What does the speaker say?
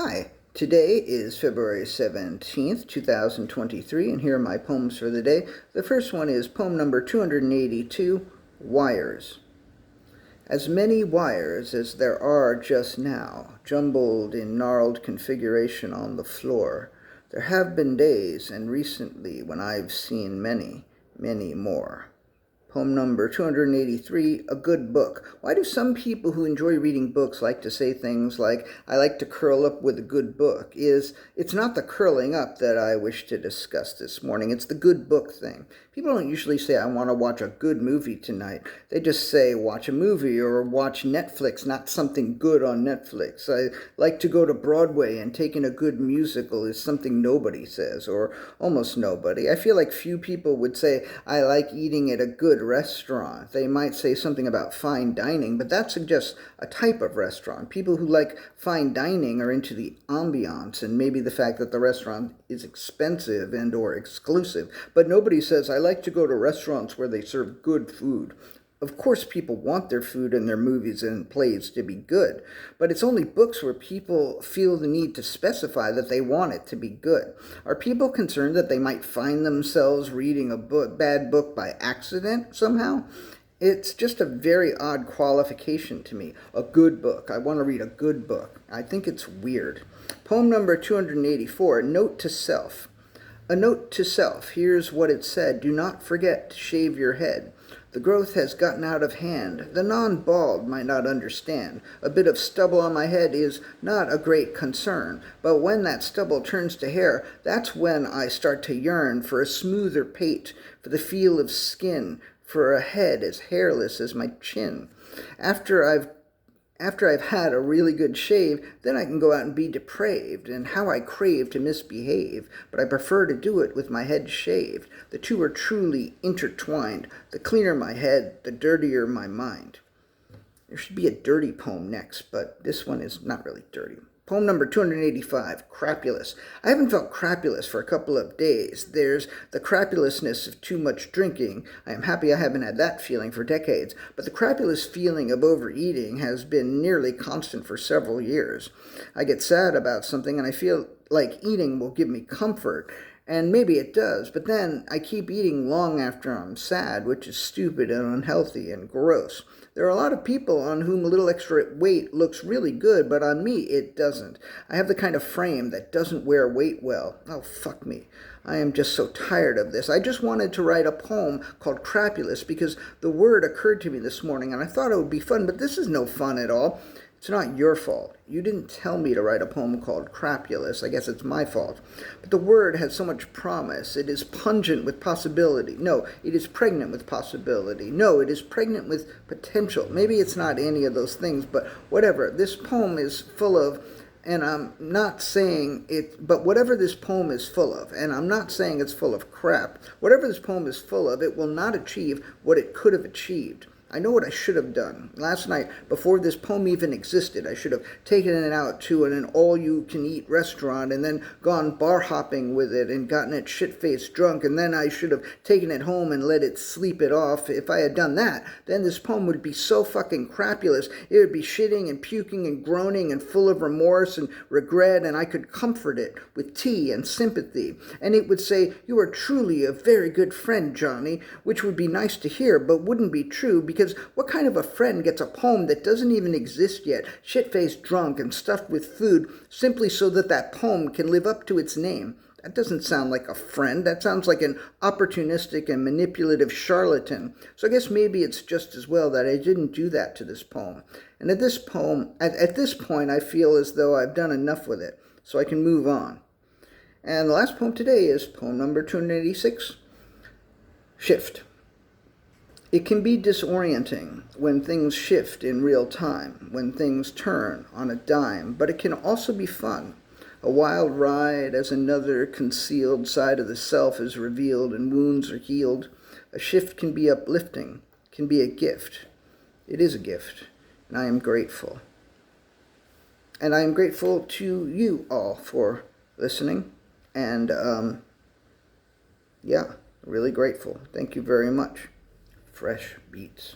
Hi, today is February 17th, 2023, and here are my poems for the day. The first one is poem number 282, Wires. As many wires as there are just now, jumbled in gnarled configuration on the floor, there have been days, and recently, when I've seen many, many more. Poem number 283, A Good Book. Why do some people who enjoy reading books like to say things like, I like to curl up with a good book? It's not the curling up that I wish to discuss this morning. It's the good book thing. People don't usually say, I want to watch a good movie tonight. They just say, watch a movie or watch Netflix, not something good on Netflix. I like to go to Broadway, and taking a good musical is something nobody says, or almost nobody. I feel like few people would say, I like eating at a good restaurant. They might say something about fine dining, but that suggests a type of restaurant. People who like fine dining are into the ambiance and maybe the fact that the restaurant is expensive and or exclusive. But nobody says, I like to go to restaurants where they serve good food. Of course, people want their food and their movies and plays to be good, but it's only books where people feel the need to specify that they want it to be good. Are people concerned that they might find themselves reading a bad book by accident somehow? It's just a very odd qualification to me. A good book. I want to read a good book. I think it's weird. Poem number 284, Note to Self. A note to self. Here's what it said. Do not forget to shave your head. The growth has gotten out of hand. The non-bald might not understand. A bit of stubble on my head is not a great concern, but when that stubble turns to hair, that's when I start to yearn for a smoother pate, for the feel of skin, for a head as hairless as my chin. After I've had a really good shave, then I can go out and be depraved, and how I crave to misbehave, but I prefer to do it with my head shaved. The two are truly intertwined. The cleaner my head, the dirtier my mind. There should be a dirty poem next, but this one is not really dirty. Poem number 285, Crapulous. I haven't felt crapulous for a couple of days. There's the crapulousness of too much drinking. I am happy I haven't had that feeling for decades, but the crapulous feeling of overeating has been nearly constant for several years. I get sad about something and I feel like eating will give me comfort. And maybe it does, but then I keep eating long after I'm sad, which is stupid and unhealthy and gross. There are a lot of people on whom a little extra weight looks really good, but on me it doesn't. I have the kind of frame that doesn't wear weight well. Oh, fuck me. I am just so tired of this. I just wanted to write a poem called Crapulous because the word occurred to me this morning, and I thought it would be fun, but this is no fun at all. It's not your fault. You didn't tell me to write a poem called Crapulous. I guess it's my fault. But the word has so much promise. It is pungent with possibility. No, it is pregnant with possibility. No, it is pregnant with potential. Maybe it's not any of those things, but whatever. This poem is full of, and I'm not saying it, but whatever this poem is full of, and I'm not saying it's full of crap, whatever this poem is full of, it will not achieve what it could have achieved. I know what I should have done. Last night, before this poem even existed, I should have taken it out to an all-you-can-eat restaurant and then gone bar hopping with it and gotten it shit-faced drunk, and then I should have taken it home and let it sleep it off. If I had done that, then this poem would be so fucking crapulous. It would be shitting and puking and groaning and full of remorse and regret, and I could comfort it with tea and sympathy. And it would say, you are truly a very good friend, Johnny, which would be nice to hear, but wouldn't be true because what kind of a friend gets a poem that doesn't even exist yet, shit-faced drunk and stuffed with food, simply so that that poem can live up to its name? That doesn't sound like a friend. That sounds like an opportunistic and manipulative charlatan. So I guess maybe it's just as well that I didn't do that to this poem. And at this point, I feel as though I've done enough with it, so I can move on. And the last poem today is poem number 286, Shift. It can be disorienting when things shift in real time, when things turn on a dime, but it can also be fun. A wild ride as another concealed side of the self is revealed and wounds are healed. A shift can be uplifting, can be a gift. It is a gift, and I am grateful. And I am grateful to you all for listening, and really grateful. Thank you very much. Fresh beats.